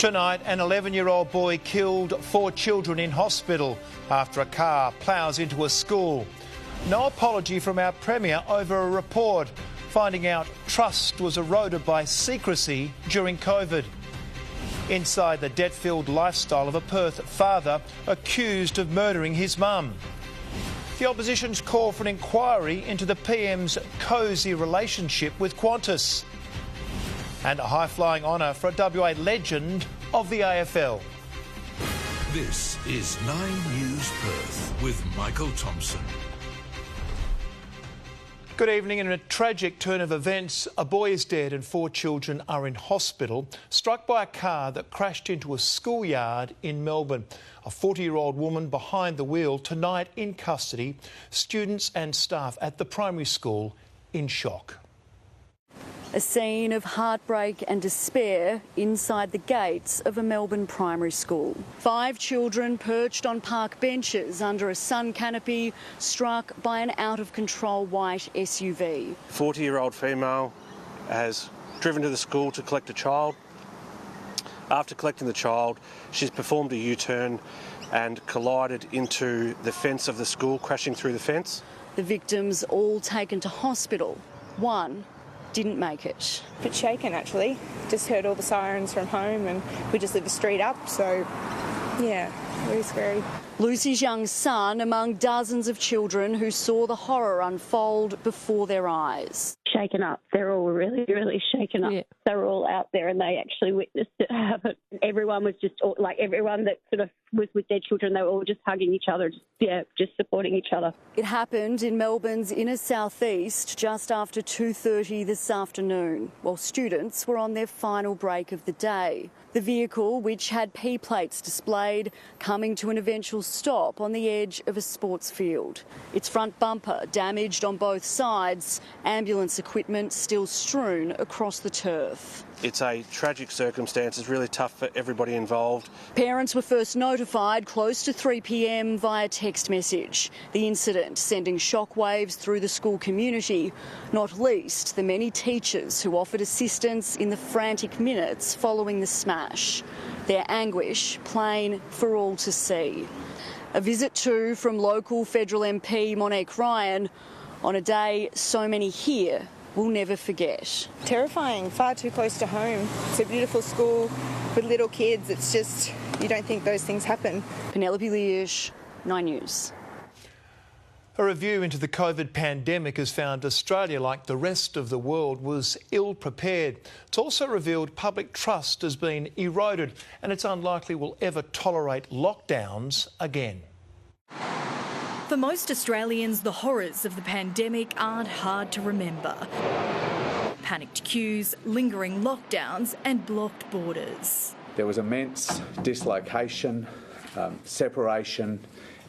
Tonight, an 11-year-old boy killed 4 children in hospital after a car ploughs into a school. No apology from our Premier over a report finding out trust was eroded by secrecy during COVID. Inside the debt-filled lifestyle of a Perth father accused of murdering his mum. The opposition's call for an inquiry into the PM's cosy relationship with Qantas. And a high-flying honour for a WA legend of the AFL. This is 9 News Perth with Michael Thomson. Good evening. In a tragic turn of events, a boy is dead and 4 children are in hospital, struck by a car that crashed into a schoolyard in Melbourne. A 40-year-old woman behind the wheel, tonight in custody. Students and staff at the primary school in shock. A scene of heartbreak and despair inside the gates of a Melbourne primary school. 5 children perched on park benches under a sun canopy, struck by an out-of-control white SUV. 40-year-old female has driven to the school to collect a child. After collecting the child, she's performed a U-turn and collided into the fence of the school, crashing through the fence. The victims all taken to hospital. One didn't make it. A bit shaken, actually. Just heard all the sirens from home and we just live a street up, so yeah, very scary. Lucy's young son among dozens of children who saw the horror unfold before their eyes. Shaken up. They're all really, really shaken up. Yeah. They were all out there and they actually witnessed it happen. Everyone was just, like everyone that sort of was with their children, they were all just hugging each other, just supporting each other. It happened in Melbourne's inner southeast just after 2:30 this afternoon, while students were on their final break of the day. The vehicle, which had P plates displayed, coming to an eventual stop on the edge of a sports field. Its front bumper damaged on both sides, ambulance equipment still strewn across the turf. It's a tragic circumstance. It's really tough for everybody involved. Parents were first notified close to 3 p.m. via text message. The incident sending shockwaves through the school community, not least the many teachers who offered assistance in the frantic minutes following the smash. Their anguish plain for all to see. A visit too from local federal MP Monique Ryan on a day so many here will never forget. Terrifying, far too close to home. It's a beautiful school with little kids. It's just, you don't think those things happen. Penelope Leash, 9 News. A review into the COVID pandemic has found Australia, like the rest of the world, was ill-prepared. It's also revealed public trust has been eroded and it's unlikely we'll ever tolerate lockdowns again. For most Australians, the horrors of the pandemic aren't hard to remember. Panicked queues, lingering lockdowns and blocked borders. There was immense dislocation, separation,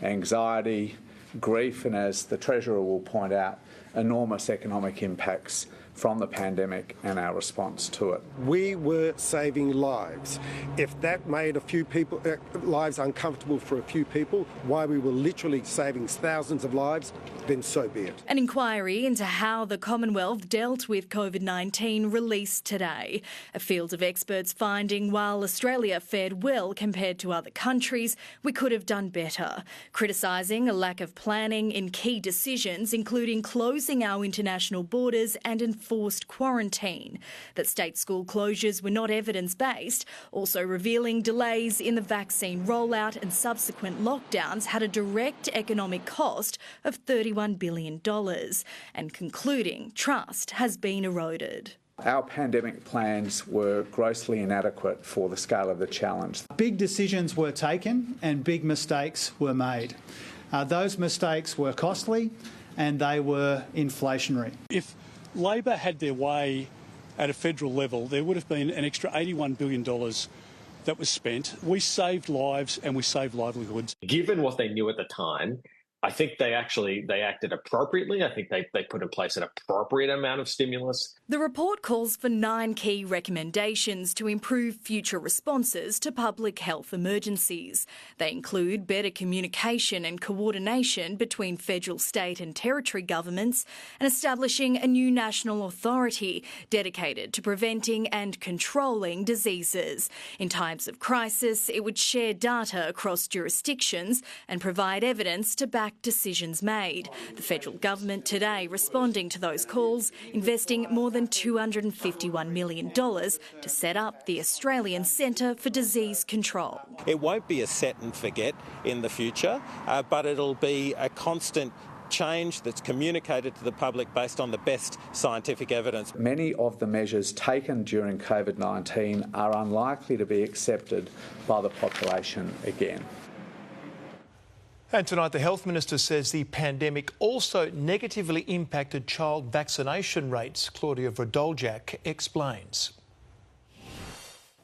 anxiety, grief, and as the Treasurer will point out, enormous economic impacts from the pandemic and our response to it. We were saving lives. If that made a few people lives uncomfortable for a few people, while we were literally saving thousands of lives, then so be it. An inquiry into how the Commonwealth dealt with COVID-19 released today. A field of experts finding while Australia fared well compared to other countries, we could have done better, criticising a lack of planning in key decisions, including closing our international borders and enforced quarantine, that state school closures were not evidence-based, also revealing delays in the vaccine rollout and subsequent lockdowns had a direct economic cost of $31 billion, and concluding trust has been eroded. Our pandemic plans were grossly inadequate for the scale of the challenge. Big decisions were taken and big mistakes were made. Those mistakes were costly and they were inflationary. If Labor had their way at a federal level, there would have been an extra $81 billion that was spent. We saved lives and we saved livelihoods. Given what they knew at the time, I think they acted appropriately. I think they put in place an appropriate amount of stimulus. The report calls for 9 key recommendations to improve future responses to public health emergencies. They include better communication and coordination between federal, state and territory governments, and establishing a new national authority dedicated to preventing and controlling diseases. In times of crisis, it would share data across jurisdictions and provide evidence to back decisions made. The federal government today responding to those calls, investing more than $251 million to set up the Australian Centre for Disease Control. It won't be a set and forget in the future, but it'll be a constant change that's communicated to the public based on the best scientific evidence. Many of the measures taken during COVID-19 are unlikely to be accepted by the population again. And tonight, the Health Minister says the pandemic also negatively impacted child vaccination rates. Claudia Vrdoljak explains.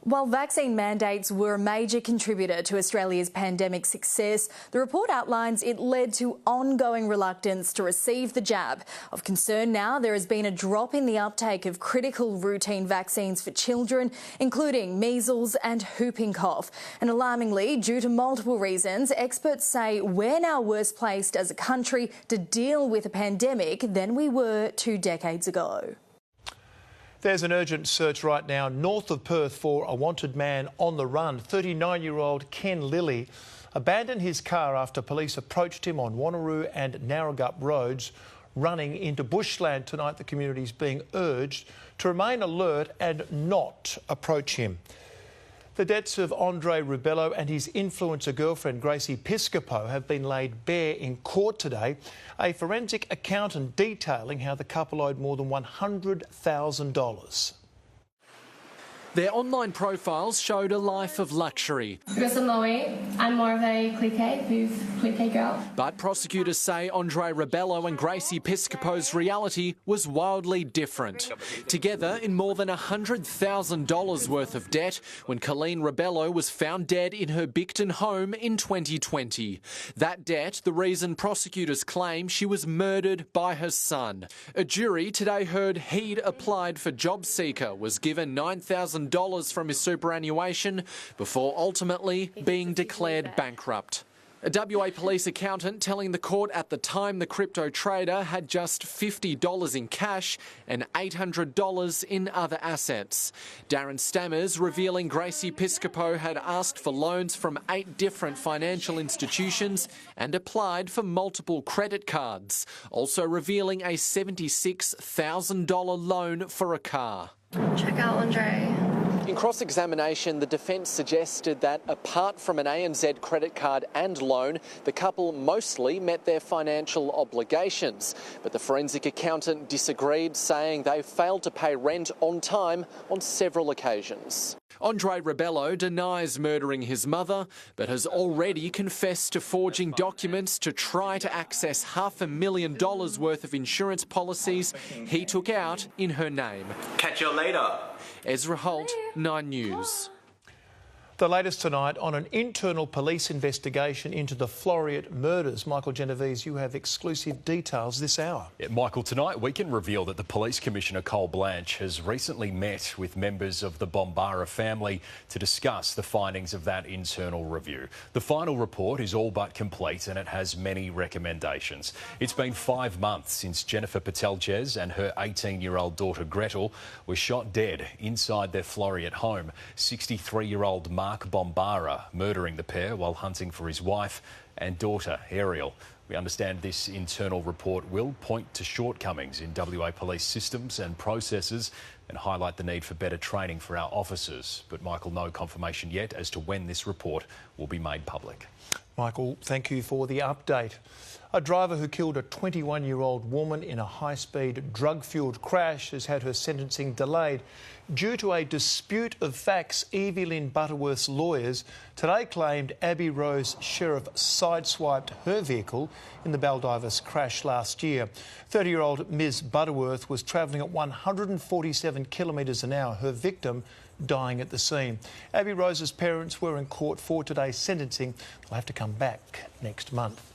While vaccine mandates were a major contributor to Australia's pandemic success, the report outlines it led to ongoing reluctance to receive the jab. Of concern now, there has been a drop in the uptake of critical routine vaccines for children, including measles and whooping cough. And alarmingly, due to multiple reasons, experts say we're now worse placed as a country to deal with a pandemic than we were 2 decades ago. There's an urgent search right now north of Perth for a wanted man on the run. 39-year-old Ken Lilly abandoned his car after police approached him on Wanneroo and Narragapp roads, running into bushland. Tonight, the community is being urged to remain alert and not approach him. The debts of Andre Ribello and his influencer girlfriend Gracie Piscopo have been laid bare in court today. A forensic accountant detailing how the couple owed more than $100,000. Their online profiles showed a life of luxury. Because I'm more of a cliqué girl. But prosecutors say Andre Ribello and Gracie Piscopo's reality was wildly different. Together in more than $100,000 worth of debt when Colleen Ribello was found dead in her Bicton home in 2020. That debt, the reason prosecutors claim she was murdered by her son. A jury today heard he'd applied for JobSeeker, was given $9,000 from his superannuation before ultimately being declared bankrupt. A WA police accountant telling the court at the time the crypto trader had just $50 in cash and $800 in other assets. Darren Stammers revealing Gracie Piscopo had asked for loans from 8 different financial institutions and applied for multiple credit cards, also revealing a $76,000 loan for a car. Check out Andre. In cross-examination, the defence suggested that apart from an ANZ credit card and loan, the couple mostly met their financial obligations. But the forensic accountant disagreed, saying they failed to pay rent on time on several occasions. Andre Ribello denies murdering his mother, but has already confessed to forging documents to try to access $500,000 worth of insurance policies he took out in her name. Catch you later. Ezra Holt, 9 News. The latest tonight on an internal police investigation into the Floriat murders. Michael Genovese, you have exclusive details this hour. Yeah, Michael, tonight we can reveal that the Police Commissioner Cole Blanche has recently met with members of the Bombara family to discuss the findings of that internal review. The final report is all but complete and it has many recommendations. It's been 5 months since Jennifer Patelges and her 18-year-old daughter Gretel were shot dead inside their Floriat home. 63-year-old Mark Bombara murdering the pair while hunting for his wife and daughter Ariel. We understand this internal report will point to shortcomings in WA police systems and processes and highlight the need for better training for our officers. But Michael, no confirmation yet as to when this report will be made public. Michael, thank you for the update. A driver who killed a 21-year-old woman in a high-speed drug-fuelled crash has had her sentencing delayed due to a dispute of facts. Evie Lynn Butterworth's lawyers today claimed Abbey Rose Sheriff sideswiped her vehicle in the Baldivis crash last year. 30-year-old Ms Butterworth was travelling at 147 kilometres an hour. Her victim dying at the scene. Abbey Rose's parents were in court for today's sentencing. They'll have to come back next month.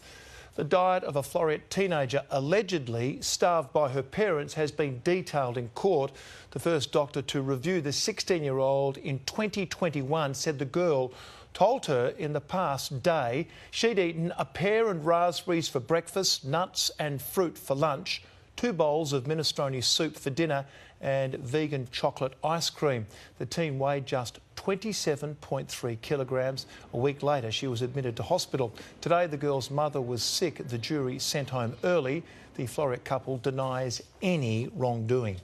The diet of a Floreat teenager allegedly starved by her parents has been detailed in court. The first doctor to review the 16-year-old in 2021 said the girl told her in the past day she'd eaten a pear and raspberries for breakfast, nuts and fruit for lunch, 2 bowls of minestrone soup for dinner and vegan chocolate ice cream. The teen weighed just 27.3 kilograms. A week later, she was admitted to hospital. Today, the girl's mother was sick. The jury sent home early. The Floreat couple denies any wrongdoing.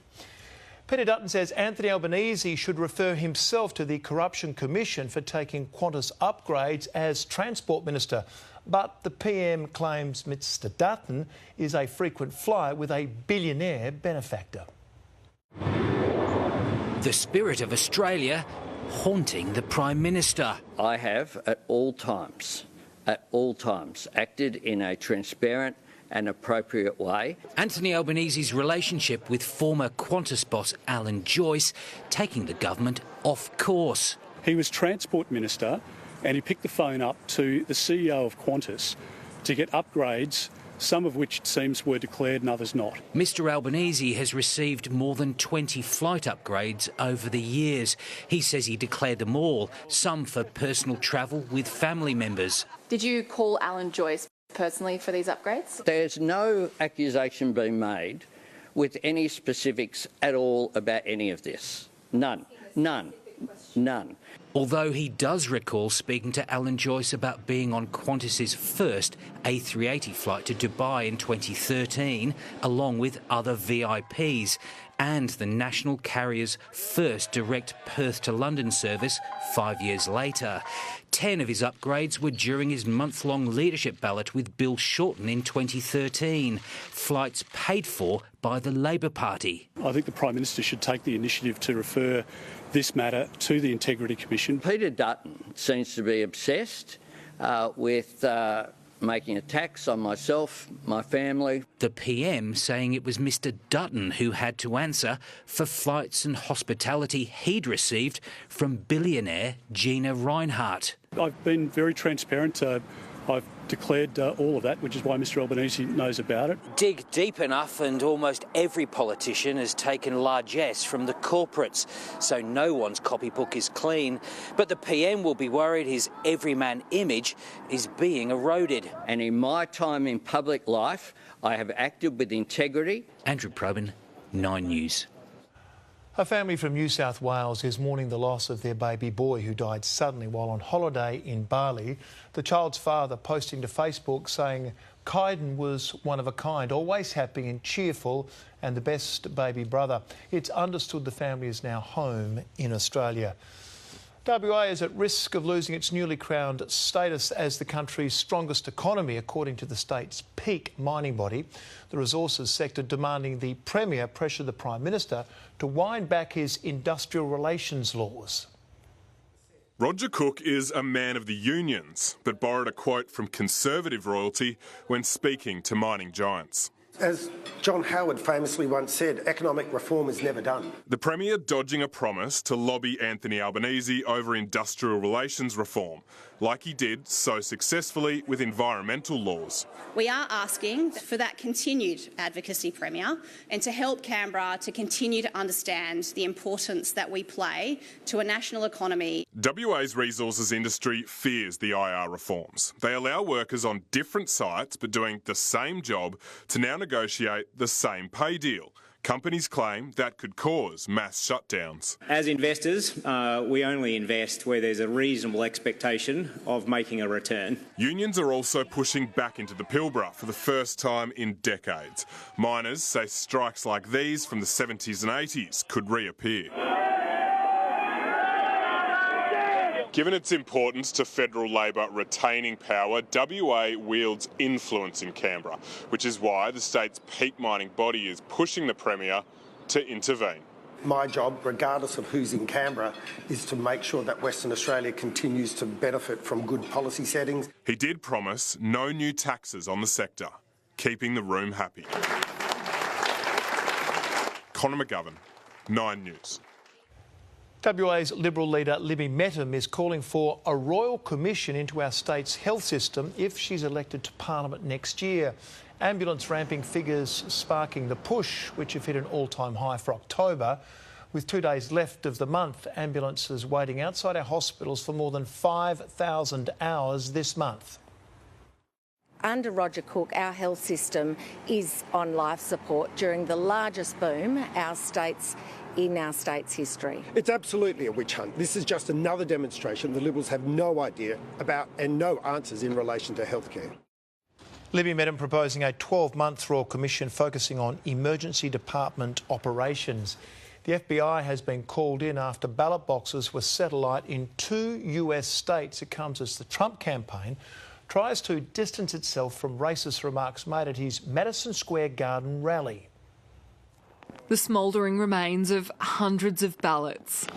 Peter Dutton says Anthony Albanese should refer himself to the Corruption Commission for taking Qantas upgrades as Transport Minister. But the PM claims Mr Dutton is a frequent flyer with a billionaire benefactor. The spirit of Australia haunting the Prime Minister. I have at all times, acted in a transparent and appropriate way. Anthony Albanese's relationship with former Qantas boss Alan Joyce taking the government off course. He was Transport Minister and he picked the phone up to the CEO of Qantas to get upgrades, some of which it seems were declared and others not. Mr Albanese has received more than 20 flight upgrades over the years. He says he declared them all, some for personal travel with family members. Did you call Alan Joyce personally for these upgrades? There's no accusation being made with any specifics at all about any of this. None. Although he does recall speaking to Alan Joyce about being on Qantas's first A380 flight to Dubai in 2013, along with other VIPs, and the national carrier's first direct Perth to London service 5 years later. 10 of his upgrades were during his month-long leadership ballot with Bill Shorten in 2013, flights paid for by the Labor Party. I think the Prime Minister should take the initiative to refer this matter to the Integrity Commission. Peter Dutton seems to be obsessed with making attacks on myself, my family. The PM saying it was Mr Dutton who had to answer for flights and hospitality he'd received from billionaire Gina Rinehart. I've been very transparent. I've declared all of that, which is why Mr Albanese knows about it. Dig deep enough and almost every politician has taken largesse from the corporates, so no one's copybook is clean. But the PM will be worried his everyman image is being eroded. And in my time in public life, I have acted with integrity. Andrew Probyn, 9 News. A family from New South Wales is mourning the loss of their baby boy who died suddenly while on holiday in Bali. The child's father posting to Facebook saying Kaiden was one of a kind, always happy and cheerful and the best baby brother. It's understood the family is now home in Australia. WA is at risk of losing its newly crowned status as the country's strongest economy, according to the state's peak mining body. The resources sector demanding the Premier pressure the Prime Minister to wind back his industrial relations laws. Roger Cook is a man of the unions, but borrowed a quote from Conservative royalty when speaking to mining giants. As John Howard famously once said, economic reform is never done. The Premier dodging a promise to lobby Anthony Albanese over industrial relations reform, like he did so successfully with environmental laws. We are asking for that continued advocacy, Premier, and to help Canberra to continue to understand the importance that we play to a national economy. WA's resources industry fears the IR reforms. They allow workers on different sites but doing the same job to now negotiate the same pay deal. Companies claim that could cause mass shutdowns. As investors, we only invest where there's a reasonable expectation of making a return. Unions are also pushing back into the Pilbara for the first time in decades. Miners say strikes like these from the 70s and 80s could reappear. Given its importance to federal Labor retaining power, WA wields influence in Canberra, which is why the state's peak mining body is pushing the Premier to intervene. My job, regardless of who's in Canberra, is to make sure that Western Australia continues to benefit from good policy settings. He did promise no new taxes on the sector, keeping the room happy. Conor McGovern, 9 News. WA's Liberal leader Libby Mettam is calling for a royal commission into our state's health system if she's elected to Parliament next year. Ambulance ramping figures sparking the push, which have hit an all-time high for October. With 2 days left of the month, ambulances waiting outside our hospitals for more than 5,000 hours this month. Under Roger Cook, our health system is on life support during the largest boom in our state's history. It's absolutely a witch hunt. This is just another demonstration the Liberals have no idea about and no answers in relation to healthcare. Libby Mettam proposing a 12-month royal commission focusing on emergency department operations. The FBI has been called in after ballot boxes were set alight in 2 US states. It comes as the Trump campaign tries to distance itself from racist remarks made at his Madison Square Garden rally. The smouldering remains of hundreds of ballots.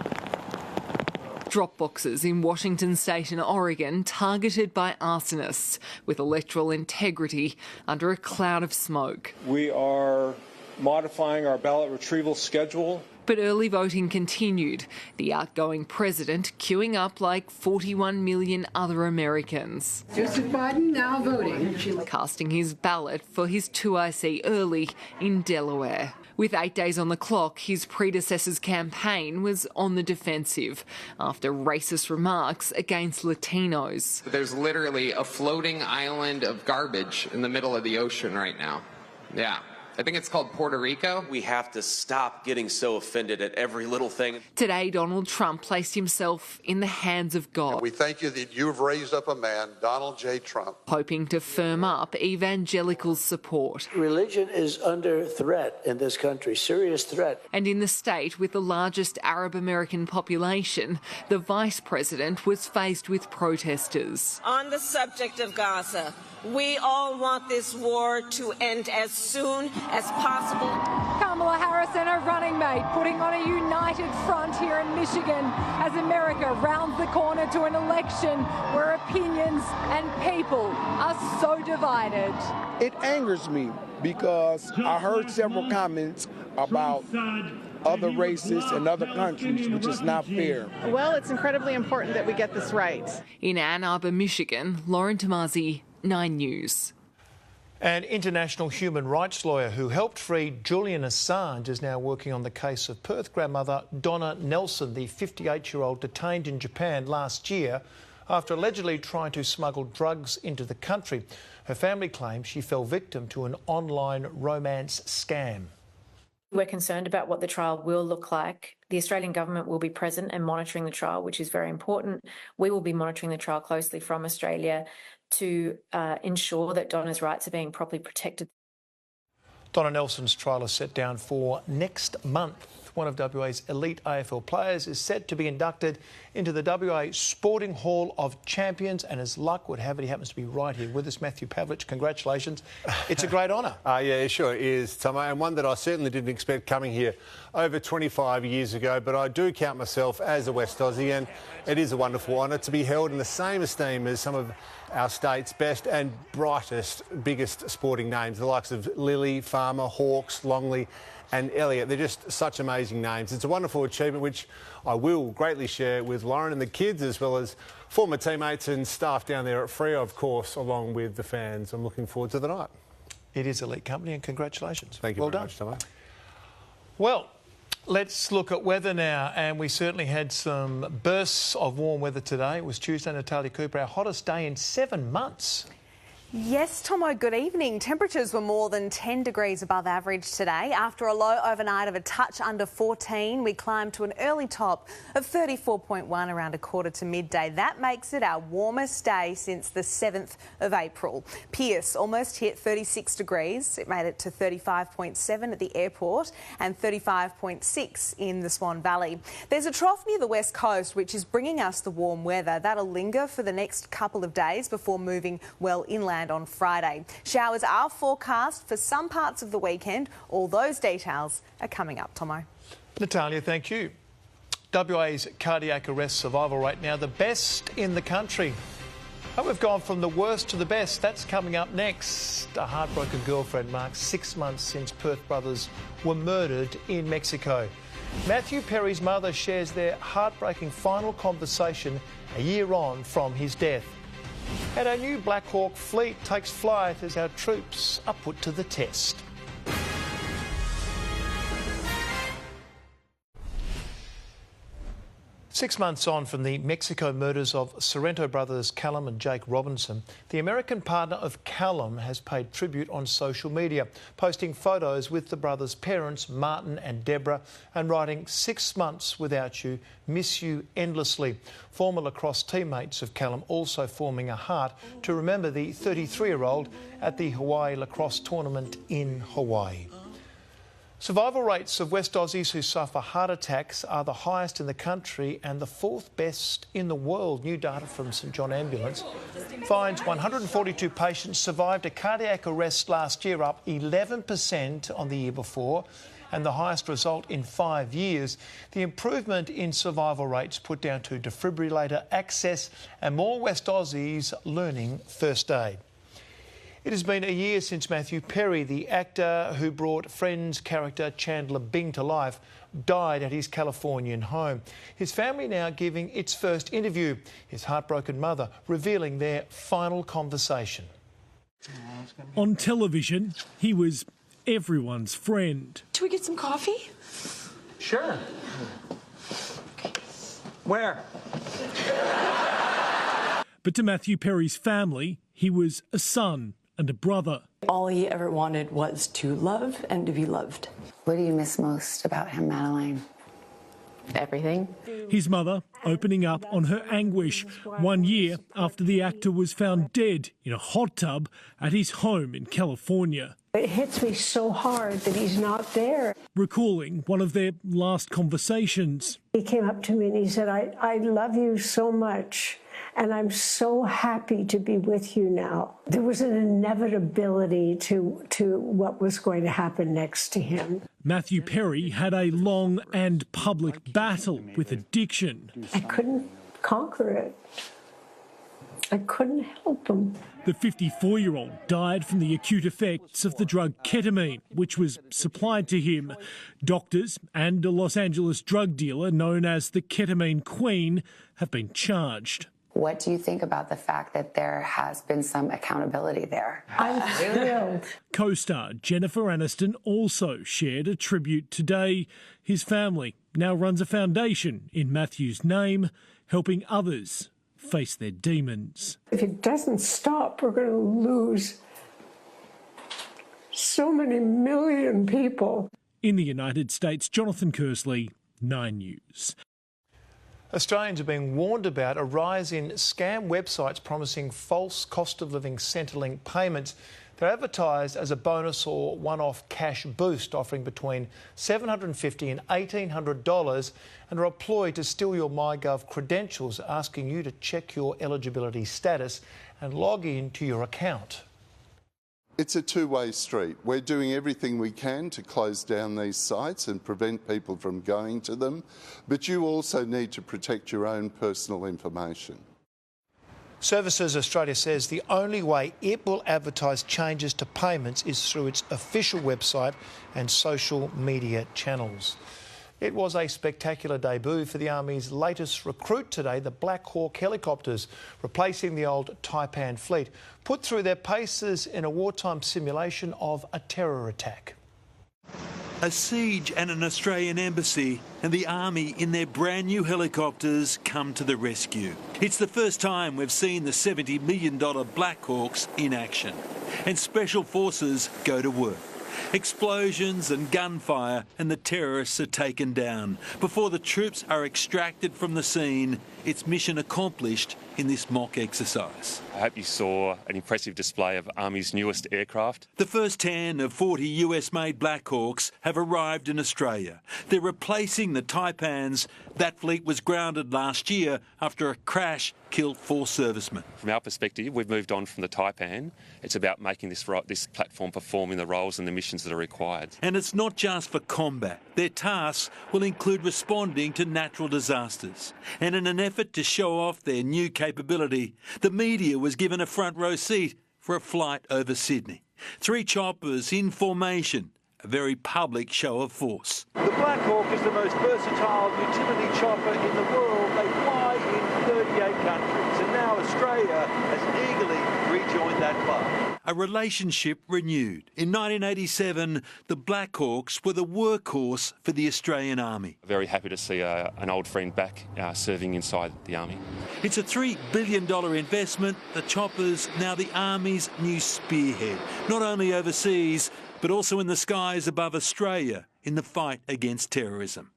Drop boxes in Washington State and Oregon targeted by arsonists with electoral integrity under a cloud of smoke. We are modifying our ballot retrieval schedule. But early voting continued, the outgoing president queuing up like 41 million other Americans. Joseph Biden now voting. Casting his ballot for his 2IC early in Delaware. With 8 days on the clock, his predecessor's campaign was on the defensive after racist remarks against Latinos. There's literally a floating island of garbage in the middle of the ocean right now. Yeah. I think it's called Puerto Rico. We have to stop getting so offended at every little thing. Today, Donald Trump placed himself in the hands of God. We thank you that you've raised up a man, Donald J. Trump, hoping to firm up evangelical support. Religion is under threat in this country, serious threat. And in the state with the largest Arab American population, the vice president was faced with protesters. On the subject of Gaza, we all want this war to end as soon as possible. Kamala Harris and her running mate putting on a united front here in Michigan as America rounds the corner to an election where opinions and people are so divided. It angers me because I heard several comments about other races and other countries, which is not fair. Well, it's incredibly important that we get this right. In Ann Arbor, Michigan, Lauren Tomasi, 9 News. An international human rights lawyer who helped free Julian Assange is now working on the case of Perth grandmother Donna Nelson, the 58-year-old detained in Japan last year after allegedly trying to smuggle drugs into the country. Her family claims she fell victim to an online romance scam. We're concerned about what the trial will look like. The Australian government will be present and monitoring the trial, which is very important. We will be monitoring the trial closely from Australia to ensure that Donna's rights are being properly protected. Donna Nelson's trial is set down for next month. One of WA's elite AFL players is set to be inducted into the WA Sporting Hall of Champions, and as luck would have it, he happens to be right here with us. Matthew Pavlich, congratulations. It's a great honour. Yeah, it sure is, Tomo, and one that I certainly didn't expect coming here over 25 years ago, but I do count myself as a West Aussie, and it is a wonderful honour to be held in the same esteem as some of our state's best and brightest, biggest sporting names, the likes of Lilly, Farmer, Hawkes, Longley and Elliott. They're just such amazing names. It's a wonderful achievement which I will greatly share with Lauren and the kids, as well as former teammates and staff down there at Freo, of course, along with the fans. I'm looking forward to the night. It is elite company, and congratulations. Thank you well very done. much, Tomo. Well, let's look at weather now, and we certainly had some bursts of warm weather today. It was Tuesday, Natalia Cooper, our hottest day in 7 months. Yes, Tomo, good evening. Temperatures were more than 10 degrees above average today. After a low overnight of a touch under 14, we climbed to an early top of 34.1 around a quarter to midday. That makes it our warmest day since the 7th of April. Pearce almost hit 36 degrees. It made it to 35.7 at the airport and 35.6 in the Swan Valley. There's a trough near the west coast which is bringing us the warm weather. That'll linger for the next couple of days before moving well inland on Friday. Showers are forecast for some parts of the weekend. All those details are coming up, Tomo. Natalia, thank you. WA's cardiac arrest survival rate now the best in the country. But we've gone from the worst to the best. That's coming up next. A heartbroken girlfriend marks 6 months since Perth brothers were murdered in Mexico. Matthew Perry's mother shares their heartbreaking final conversation a year on from his death. And our new Black Hawk fleet takes flight as our troops are put to the test. Six months on from the Mexico murders of Sorrento brothers Callum and Jake Robinson, the American partner of Callum has paid tribute on social media, posting photos with the brothers' parents, Martin and Deborah, and writing, "6 months without you, miss you endlessly." Former lacrosse teammates of Callum also forming a heart to remember the 33-year-old at the Hawaii lacrosse tournament in Hawaii. Survival rates of West Aussies who suffer heart attacks are the highest in the country and the 4th best in the world. New data from St John Ambulance finds 142 patients survived a cardiac arrest last year, up 11% on the year before, and the highest result in 5 years. The improvement in survival rates put down to defibrillator access and more West Aussies learning first aid. It has been a year since Matthew Perry, the actor who brought Friends character Chandler Bing to life, died at his Californian home. His family now giving its first interview, his heartbroken mother revealing their final conversation. On television, he was everyone's friend. Should we get some coffee? Sure. Where? But to Matthew Perry's family, he was a son and a brother. All he ever wanted was to love and to be loved. What do you miss most about him, Madeline? Everything. His mother opening up on her anguish 1 year after the actor was found dead in a hot tub at his home in California. It hits me so hard that he's not there. Recalling one of their last conversations. He came up to me and he said, I love you so much. And I'm so happy to be with you now. There was an inevitability to what was going to happen next to him. Matthew Perry had a long and public battle with addiction. I couldn't conquer it. I couldn't help him. The 54-year-old died from the acute effects of the drug ketamine, which was supplied to him. Doctors and a Los Angeles drug dealer known as the Ketamine Queen have been charged. What do you think about the fact that there has been some accountability there? I'm thrilled. Co-star Jennifer Aniston also shared a tribute today. His family now runs a foundation in Matthew's name, helping others face their demons. If it doesn't stop, we're going to lose so many million people. In the United States, Jonathan Kersley, 9 News. Australians are being warned about a rise in scam websites promising false cost of living Centrelink payments. They're advertised as a bonus or one-off cash boost, offering between $750 and $1,800, and are employed to steal your MyGov credentials, asking you to check your eligibility status and log in to your account. It's a two-way street. We're doing everything we can to close down these sites and prevent people from going to them, but you also need to protect your own personal information. Services Australia says the only way it will advertise changes to payments is through its official website and social media channels. It was a spectacular debut for the Army's latest recruit today, the Black Hawk helicopters, replacing the old Taipan fleet, put through their paces in a wartime simulation of a terror attack. A siege and an Australian embassy, and the Army in their brand new helicopters come to the rescue. It's the first time we've seen the $70 million Black Hawks in action, and Special Forces go to work. Explosions and gunfire, and the terrorists are taken down. Before the troops are extracted from the scene, it's mission accomplished in this mock exercise. I hope you saw an impressive display of Army's newest aircraft. The first 10 of 40 US-made Black Hawks have arrived in Australia. They're replacing the Taipans. That fleet was grounded last year after a crash killed 4 servicemen. From our perspective, we've moved on from the Taipan. It's about making this platform perform in the roles and the missions that are required. And it's not just for combat. Their tasks will include responding to natural disasters. And in an effort to show off their new capability, the media was given a front row seat for a flight over Sydney. 3 choppers in formation, a very public show of force. The Black Hawk is the most versatile utility chopper in the world. They fly in 38 countries, and now Australia has eagerly rejoined that club. A relationship renewed. In 1987, the Black Hawks were the workhorse for the Australian Army. Very happy to see an old friend back serving inside the Army. It's a $3 billion investment. The chopper's now the Army's new spearhead, not only overseas, but also in the skies above Australia in the fight against terrorism.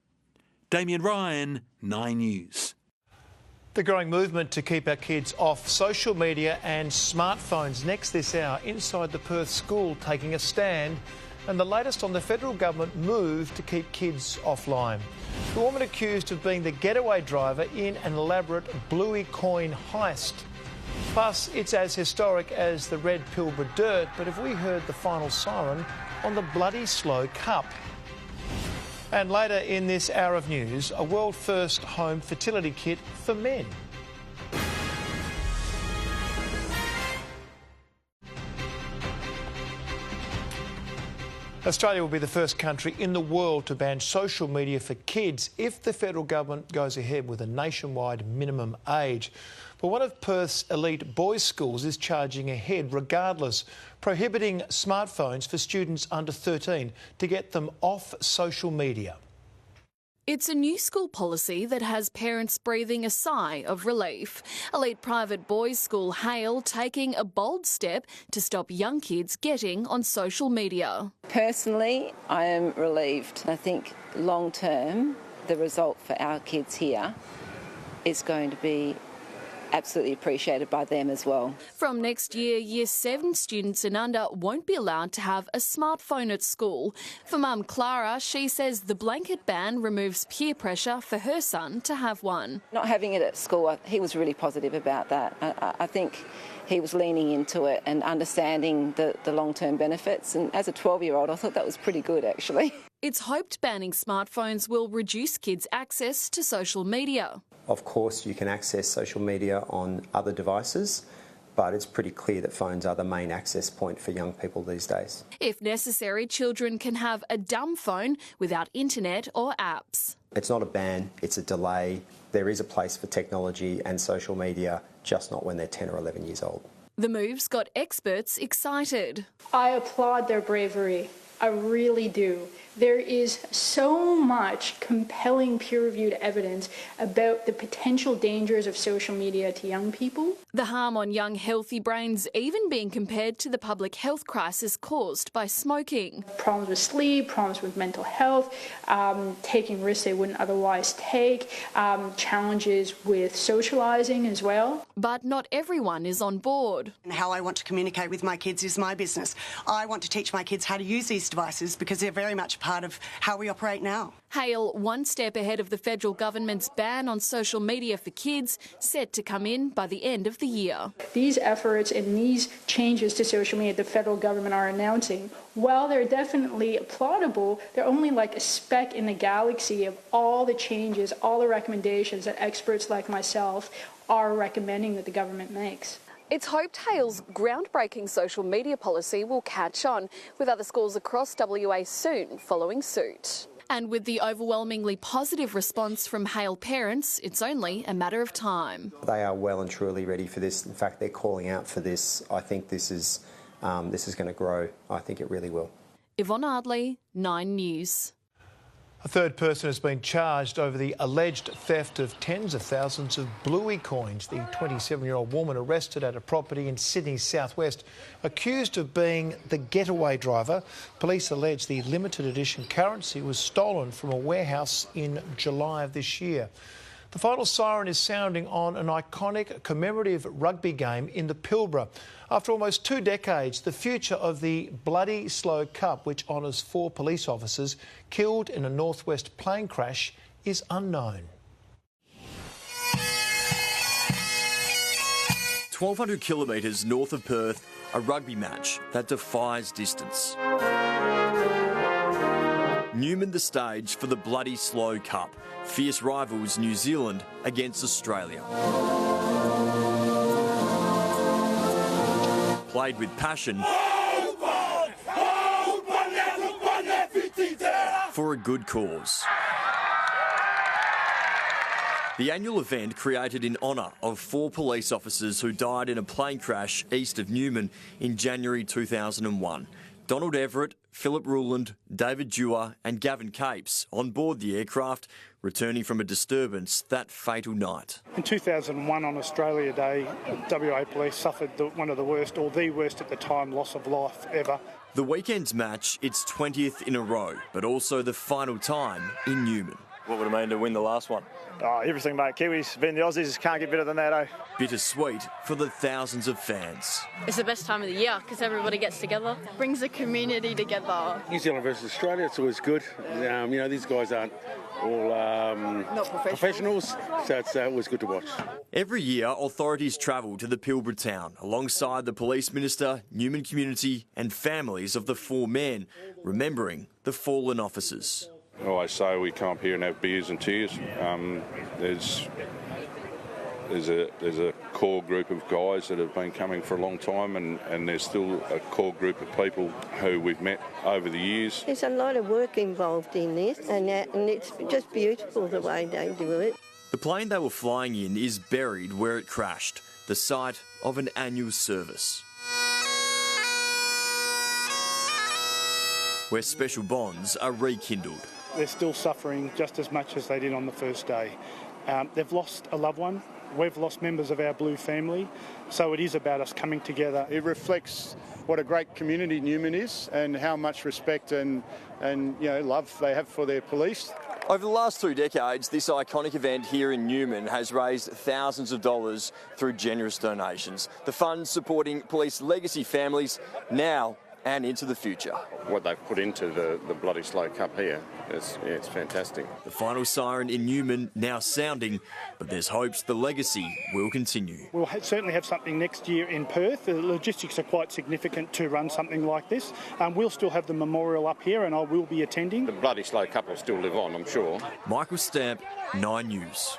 Damien Ryan, 9 News. The growing movement to keep our kids off social media and smartphones. Next this hour, inside the Perth school taking a stand, and the latest on the federal government move to keep kids offline. The woman accused of being the getaway driver in an elaborate Bluey coin heist. Plus, it's as historic as the Red Pilbara Dirt, but have we heard the final siren on the bloody slow cup? And later in this hour of news, a world-first home fertility kit for men. Australia will be the first country in the world to ban social media for kids if the federal government goes ahead with a nationwide minimum age. But one of Perth's elite boys' schools is charging ahead regardless, prohibiting smartphones for students under 13 to get them off social media. It's a new school policy that has parents breathing a sigh of relief. Elite private boys' school Hale taking a bold step to stop young kids getting on social media. Personally, I am relieved. I think long term, the result for our kids here is going to be absolutely appreciated by them as well. From next year, Year 7 students and under won't be allowed to have a smartphone at school. For Mum Clara, she says the blanket ban removes peer pressure for her son to have one. Not having it at school, he was really positive about that. I think he was leaning into it and understanding the long-term benefits. And as a 12-year-old, I thought that was pretty good, actually. It's hoped banning smartphones will reduce kids' access to social media. Of course, you can access social media on other devices, but it's pretty clear that phones are the main access point for young people these days. If necessary, children can have a dumb phone without internet or apps. It's not a ban, it's a delay. There is a place for technology and social media, just not when they're 10 or 11 years old. The move's got experts excited. I applaud their bravery. I really do. There is so much compelling peer-reviewed evidence about the potential dangers of social media to young people. The harm on young healthy brains even being compared to the public health crisis caused by smoking. Problems with sleep, problems with mental health, taking risks they wouldn't otherwise take, challenges with socialising as well. But not everyone is on board. And how I want to communicate with my kids is my business. I want to teach my kids how to use these devices because they're very much part of how we operate now. Hale, one step ahead of the federal government's ban on social media for kids, set to come in by the end of the year. These efforts and these changes to social media the federal government are announcing, while they're definitely applaudable, they're only like a speck in the galaxy of all the changes, all the recommendations that experts like myself are recommending that the government makes. It's hoped Hale's groundbreaking social media policy will catch on, with other schools across WA soon following suit. And with the overwhelmingly positive response from Hale parents, it's only a matter of time. They are well and truly ready for this. In fact, they're calling out for this. I think this is going to grow. I think it really will. Yvonne Ardley, 9 News. A third person has been charged over the alleged theft of tens of thousands of Bluey coins. The 27-year-old woman arrested at a property in Sydney's southwest, accused of being the getaway driver. Police allege the limited edition currency was stolen from a warehouse in July of this year. The final siren is sounding on an iconic commemorative rugby game in the Pilbara. After almost 2 decades, the future of the Bloody Slow Cup, which honours 4 police officers killed in a northwest plane crash, is unknown. 1,200 kilometres north of Perth, a rugby match that defies distance. Newman the stage for the Bloody Slow Cup. Fierce rivals New Zealand against Australia. Played with passion for a good cause. The annual event created in honour of 4 police officers who died in a plane crash east of Newman in January 2001. Donald Everett, Philip Ruland, David Dewar and Gavin Capes on board the aircraft, returning from a disturbance that fatal night. In 2001 on Australia Day, WA Police suffered one of the worst, or the worst at the time, loss of life ever. The weekend's match, its 20th in a row, but also the final time in Newman. What would it mean to win the last one? Oh, everything, mate. Kiwis, being the Aussies, can't get better than that, eh? Bittersweet for the thousands of fans. It's the best time of the year because everybody gets together. Brings the community together. New Zealand versus Australia, it's always good. These guys aren't all not professionals, so it's always good to watch. Every year, authorities travel to the Pilbara town alongside the Police Minister, Newman community and families of the 4 men, remembering the fallen officers. I always say we come up here and have beers and tears. There's a core group of guys that have been coming for a long time, and there's still a core group of people who we've met over the years. There's a lot of work involved in this, and it's just beautiful the way they do it. The plane they were flying in is buried where it crashed, the site of an annual service, where special bonds are rekindled. They're still suffering just as much as they did on the first day. They've lost a loved one. We've lost members of our Blue family. So it is about us coming together. It reflects what a great community Newman is and how much respect and love they have for their police. Over the last 2 decades, this iconic event here in Newman has raised thousands of dollars through generous donations. The funds supporting police legacy families now and into the future. What they've put into the Bloody Slow Cup here, it's fantastic. The final siren in Newman now sounding, but there's hopes the legacy will continue. We'll certainly have something next year in Perth. The logistics are quite significant to run something like this. We'll still have the memorial up here and I will be attending. The Bloody Slow Cup will still live on, I'm sure. Michael Stamp, 9 News.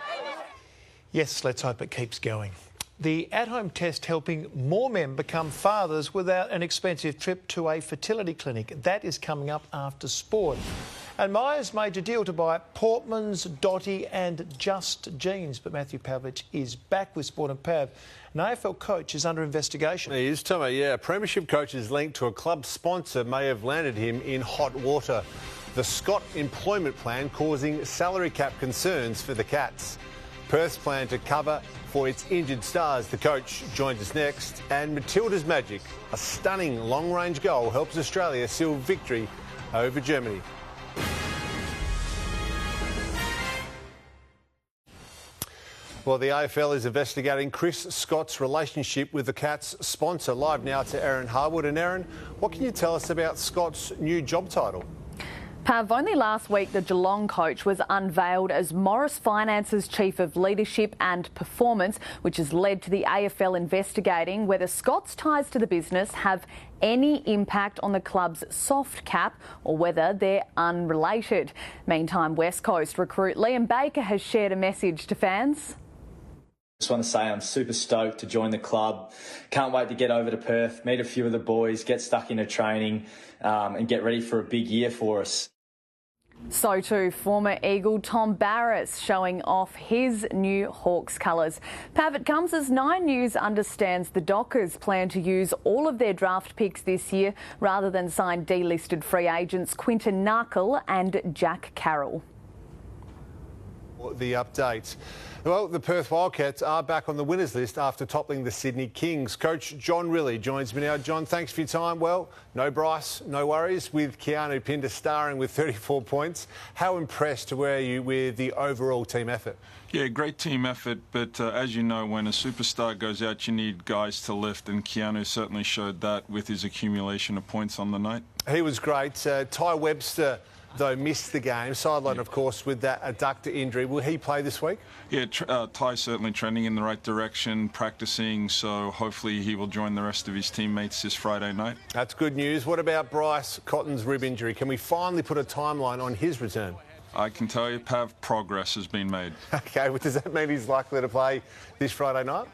Yes, let's hope it keeps going. The at-home test helping more men become fathers without an expensive trip to a fertility clinic. That is coming up after sport. And Myers made a deal to buy Portman's, Dotty and Just Jeans. But Matthew Pavlich is back with Sport and Pav. An AFL coach is under investigation. He is, Tomo, yeah. A premiership coach is linked to a club sponsor may have landed him in hot water. The Scott employment plan causing salary cap concerns for the Cats. Perth's plan to cover for its injured stars. The coach joins us next. And Matilda's magic, a stunning long-range goal, helps Australia seal victory over Germany. Well, the AFL is investigating Chris Scott's relationship with the Cats sponsor. Live now to Erin Harwood. And Erin, what can you tell us about Scott's new job title? Pav, only last week the Geelong coach was unveiled as Morris Finance's Chief of Leadership and Performance, which has led to the AFL investigating whether Scott's ties to the business have any impact on the club's soft cap or whether they're unrelated. Meantime, West Coast recruit Liam Baker has shared a message to fans. Just want to say I'm super stoked to join the club. Can't wait to get over to Perth, meet a few of the boys, get stuck into training and get ready for a big year for us. So too, former Eagle Tom Barrass showing off his new Hawks colours. Pav, it comes as 9 News understands the Dockers plan to use all of their draft picks this year rather than sign delisted free agents Quinton Narkle and Jack Carroll. The update. Well, the Perth Wildcats are back on the winners list after toppling the Sydney Kings. Coach John Rillie joins me now. John, thanks for your time. Well, no Bryce, no worries, with Keanu Pinder starring with 34 points. How impressed were you with the overall team effort? Yeah, great team effort, but as you know, when a superstar goes out, you need guys to lift, and Keanu certainly showed that with his accumulation of points on the night. He was great. Ty Webster, though, missed the game. Sideline, of course, with that adductor injury. Will he play this week? Yeah, Ty's certainly trending in the right direction, practising, so hopefully he will join the rest of his teammates this Friday night. That's good news. What about Bryce Cotton's rib injury? Can we finally put a timeline on his return? I can tell you, Pav, progress has been made. OK, well, does that mean he's likely to play this Friday night?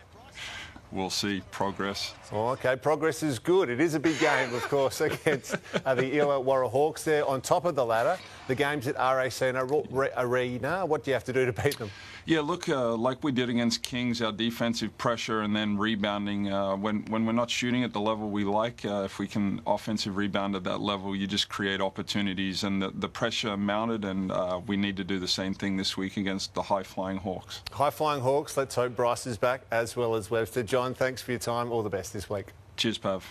we'll see progress. Oh, OK, progress is good. It is a big game, of course, against the Illawarra Hawks there on top of the ladder. The game's at RAC Arena. What do you have to do to beat them? Yeah, look, like we did against Kings, our defensive pressure and then rebounding. When we're not shooting at the level we like, if we can offensive rebound at that level, you just create opportunities. And the pressure mounted, and we need to do the same thing this week against the high-flying Hawks. High-flying Hawks. Let's hope Bryce is back as well as Webster. John, thanks for your time. All the best this week. Cheers, Pav.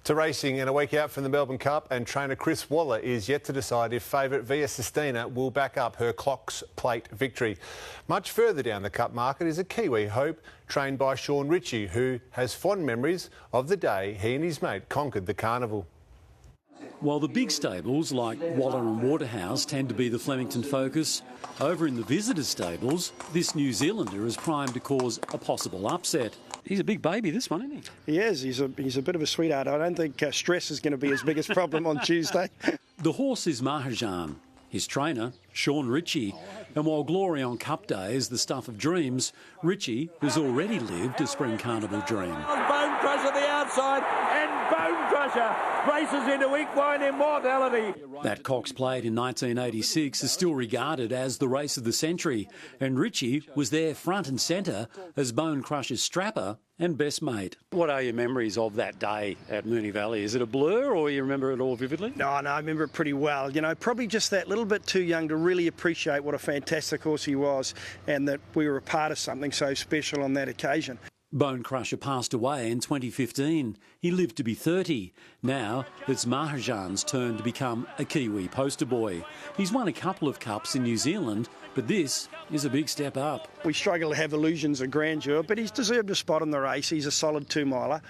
To racing, and a week out from the Melbourne Cup, and trainer Chris Waller is yet to decide if favourite Via Sistina will back up her Clocks Plate victory. Much further down the Cup market is a Kiwi hope trained by Sean Ritchie, who has fond memories of the day he and his mate conquered the carnival. While the big stables like Waller and Waterhouse tend to be the Flemington focus, over in the visitor stables, this New Zealander is primed to cause a possible upset. He's a big baby, this one, isn't he? He is. He's a bit of a sweetheart. I don't think stress is going to be his biggest problem on Tuesday. The horse is Mahajan. His trainer, Sean Ritchie. And while glory on Cup Day is the stuff of dreams, Ritchie has already lived a spring carnival dream. Bone Crusher the outside, and Bone Crusher races into equine immortality. That Cox Plate in 1986 is still regarded as the race of the century, and Ritchie was there front and centre as Bone Crusher's strapper and best mate. What are your memories of that day at Moonee Valley? Is it a blur, or you remember it all vividly? No, I remember it pretty well. You know, probably just that little bit too young to really appreciate what a fantastic horse he was, and that we were a part of something so special on that occasion. Bone Crusher passed away in 2015. He lived to be 30. Now it's Mahajan's turn to become a Kiwi poster boy. He's won a couple of cups in New Zealand, but this is a big step up. We struggle to have illusions of grandeur, but he's deserved a spot in the race. He's a solid 2-miler.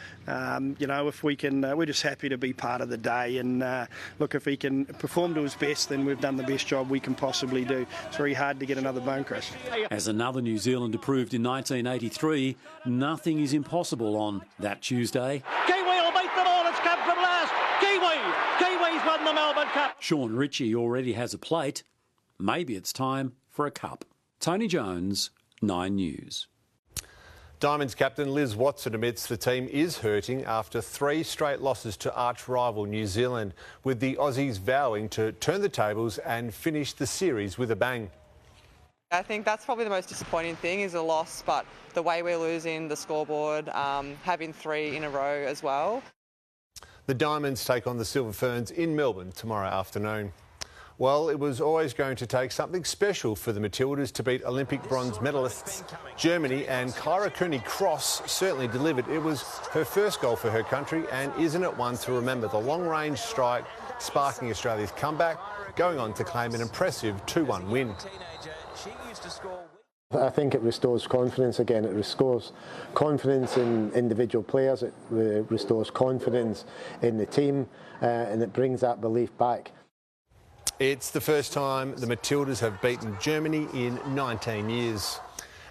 You know, if we can, we're just happy to be part of the day. And look, if he can perform to his best, then we've done the best job we can possibly do. It's very hard to get another Bone Crusher. As another New Zealander proved in 1983, nothing is impossible on that Tuesday. Kiwi will beat them all. It's come from last. Kiwi's won the Melbourne Cup. Sean Ritchie already has a plate. Maybe it's time for a cup. Tony Jones, 9 News. Diamonds captain Liz Watson admits the team is hurting after 3 straight losses to arch-rival New Zealand, with the Aussies vowing to turn the tables and finish the series with a bang. I think that's probably the most disappointing thing is a loss, but the way we're losing, the scoreboard, having 3 in a row as well. The Diamonds take on the Silver Ferns in Melbourne tomorrow afternoon. Well, it was always going to take something special for the Matildas to beat Olympic bronze medalists Germany, and Kyra Cooney-Cross certainly delivered. It was her first goal for her country, and isn't it one to remember? The long-range strike sparking Australia's comeback, going on to claim an impressive 2-1 win. I think it restores confidence again. It restores confidence in individual players. It restores confidence in the team, and it brings that belief back. It's the first time the Matildas have beaten Germany in 19 years.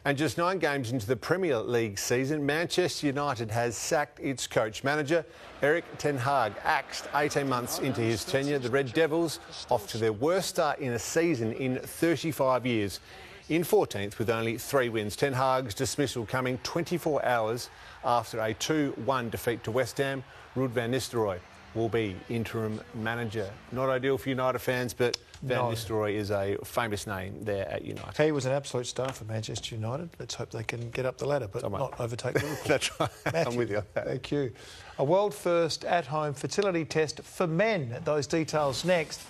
And just 9 games into the Premier League season, Manchester United has sacked its coach-manager. Erik ten Hag axed 18 months into his tenure. The Red Devils off to their worst start in a season in 35 years. In 14th with only 3 wins. Ten Hag's dismissal coming 24 hours after a 2-1 defeat to West Ham. Ruud van Nistelrooy will be interim manager. Not ideal for United fans, but Van Nistelrooy is a famous name there at United. He was an absolute star for Manchester United. Let's hope they can get up the ladder, but not overtake Liverpool. That's right. Matthew, I'm with you on that. Thank you. A world-first at-home fertility test for men. Those details next.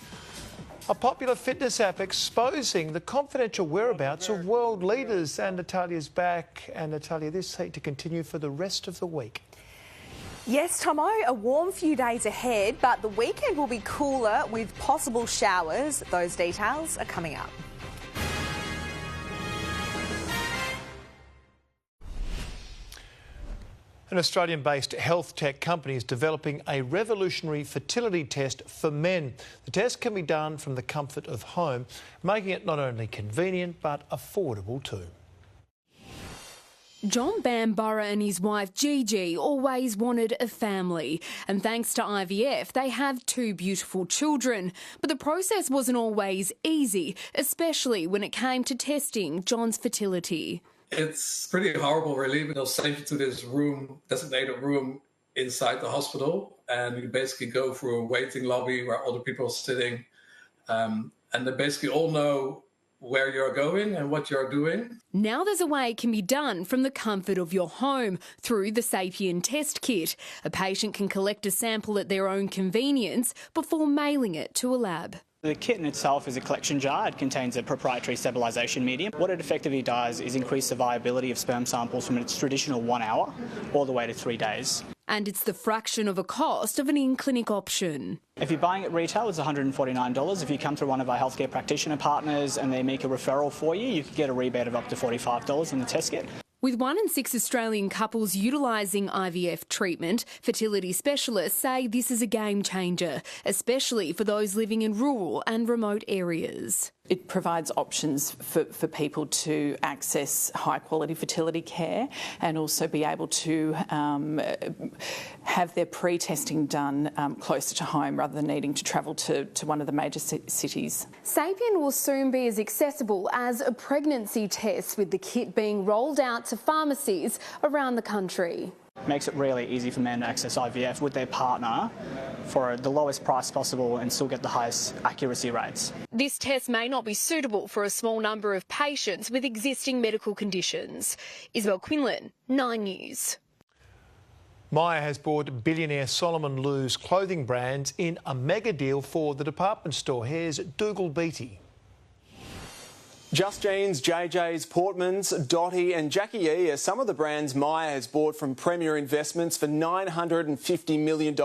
A popular fitness app exposing the confidential whereabouts of world leaders. And Natalia's back. And Natalia, this heat to continue for the rest of the week. Yes, Tomo, a warm few days ahead, but the weekend will be cooler with possible showers. Those details are coming up. An Australian-based health tech company is developing a revolutionary fertility test for men. The test can be done from the comfort of home, making it not only convenient but affordable too. John Bamborough and his wife Gigi always wanted a family, and thanks to IVF they have 2 beautiful children. But the process wasn't always easy, especially when it came to testing John's fertility. It's pretty horrible, really. They'll send you to this room, designated room inside the hospital, and you basically go through a waiting lobby where other people are sitting, and they basically all know where you're going and what you're doing. Now there's a way it can be done from the comfort of your home through the Sapien test kit. A patient can collect a sample at their own convenience before mailing it to a lab. The kit in itself is a collection jar. It contains a proprietary stabilisation medium. What it effectively does is increase the viability of sperm samples from its traditional 1 hour all the way to 3 days. And it's the fraction of a cost of an in-clinic option. If you're buying at retail, it's $149. If you come through one of our healthcare practitioner partners and they make a referral for you, you could get a rebate of up to $45 on the test kit. With 1 in 6 Australian couples utilising IVF treatment, fertility specialists say this is a game changer, especially for those living in rural and remote areas. It provides options for people to access high-quality fertility care and also be able to have their pre-testing done closer to home rather than needing to travel to one of the major cities. Sapien will soon be as accessible as a pregnancy test, with the kit being rolled out to pharmacies around the country. Makes it really easy for men to access IVF with their partner for the lowest price possible and still get the highest accuracy rates. This test may not be suitable for a small number of patients with existing medical conditions. Isabel Quinlan, 9 News. Myer has bought billionaire Solomon Lew's clothing brands in a mega deal for the department store. Here's Dougal Beattie. Just Jeans, JJ's, Portman's, Dotty and Jackie E are some of the brands Myer has bought from Premier Investments for $950 million.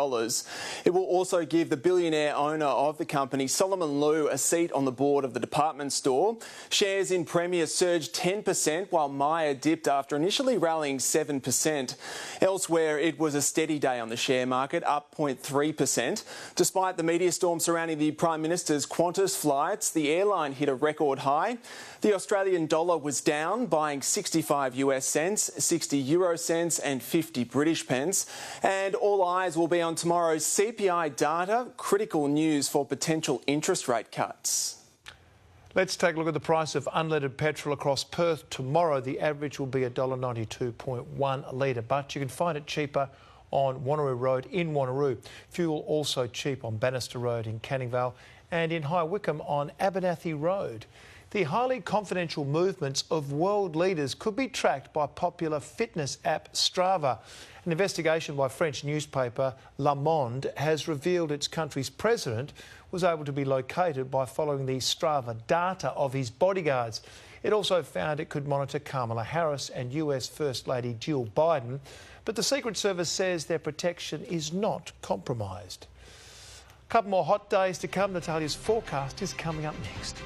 It will also give the billionaire owner of the company, Solomon Lew, a seat on the board of the department store. Shares in Premier surged 10%, while Myer dipped after initially rallying 7%. Elsewhere, it was a steady day on the share market, up 0.3%. Despite the media storm surrounding the Prime Minister's Qantas flights, the airline hit a record high. The Australian dollar was down, buying 65 US cents, 60 euro cents and 50 British pence. And all eyes will be on tomorrow's CPI data, critical news for potential interest rate cuts. Let's take a look at the price of unleaded petrol across Perth. Tomorrow, the average will be $1.92.1 a litre, but you can find it cheaper on Wanneroo Road in Wanneroo. Fuel also cheap on Bannister Road in Canning Vale and in High Wycombe on Abernathy Road. The highly confidential movements of world leaders could be tracked by popular fitness app Strava. An investigation by French newspaper Le Monde has revealed its country's president was able to be located by following the Strava data of his bodyguards. It also found it could monitor Kamala Harris and US First Lady Jill Biden, but the Secret Service says their protection is not compromised. A couple more hot days to come. Natalia's forecast is coming up next.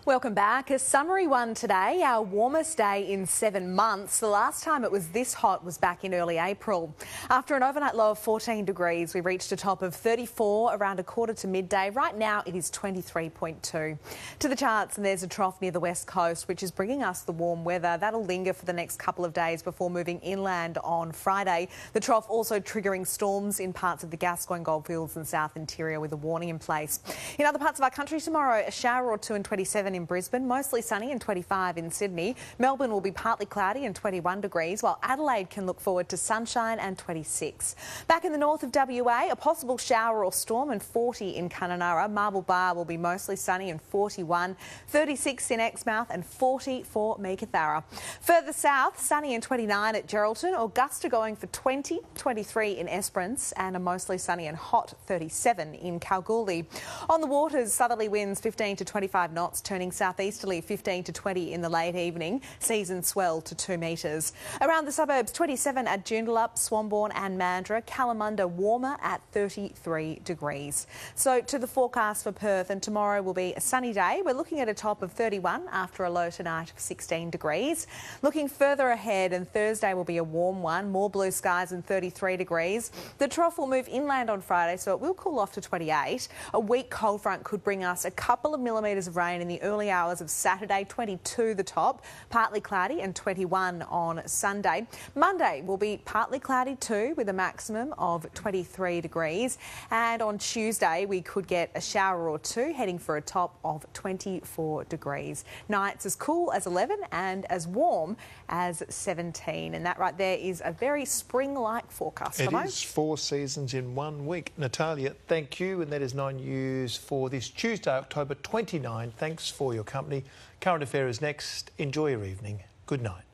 Welcome back. A summery one today, our warmest day in 7 months. The last time it was this hot was back in early April. After an overnight low of 14 degrees, we reached a top of 34 around a quarter to midday. Right now it is 23.2. To the charts, and there's a trough near the west coast, which is bringing us the warm weather. That'll linger for the next couple of days before moving inland on Friday. The trough also triggering storms in parts of the Gascoyne Goldfields and South Interior with a warning in place. In other parts of our country tomorrow, a shower or two and 27 in Brisbane, mostly sunny and 25 in Sydney. Melbourne will be partly cloudy and 21 degrees, while Adelaide can look forward to sunshine and 26. Back in the north of WA, a possible shower or storm and 40 in Kununurra. Marble Bar will be mostly sunny and 41, 36 in Exmouth and 40 for Meekatharra. Further south, sunny and 29 at Geraldton. Augusta going for 20, 23 in Esperance and a mostly sunny and hot 37 in Kalgoorlie. On the waters, southerly winds 15 to 25 knots, turning southeasterly 15 to 20 in the late evening. Season swell to 2 metres. Around the suburbs, 27 at Joondalup, Swanbourne and Mandurah. Kalamunda warmer at 33 degrees. So to the forecast for Perth, and tomorrow will be a sunny day. We're looking at a top of 31 after a low tonight of 16 degrees. Looking further ahead, and Thursday will be a warm one. More blue skies and 33 degrees. The trough will move inland on Friday, so it will cool off to 28. A weak cold front could bring us a couple of millimetres of rain in the early hours of Saturday, 22 the top, partly cloudy and 21 on Sunday. Monday will be partly cloudy too, with a maximum of 23 degrees. And on Tuesday, we could get a shower or two, heading for a top of 24 degrees. Nights as cool as 11 and as warm as 17. And that right there is a very spring-like forecast. It is 4 seasons in 1 week. Natalia, thank you. And that is 9 News for this Tuesday, October 29. Thanks for your company. Current Affairs next. Enjoy your evening. Good night.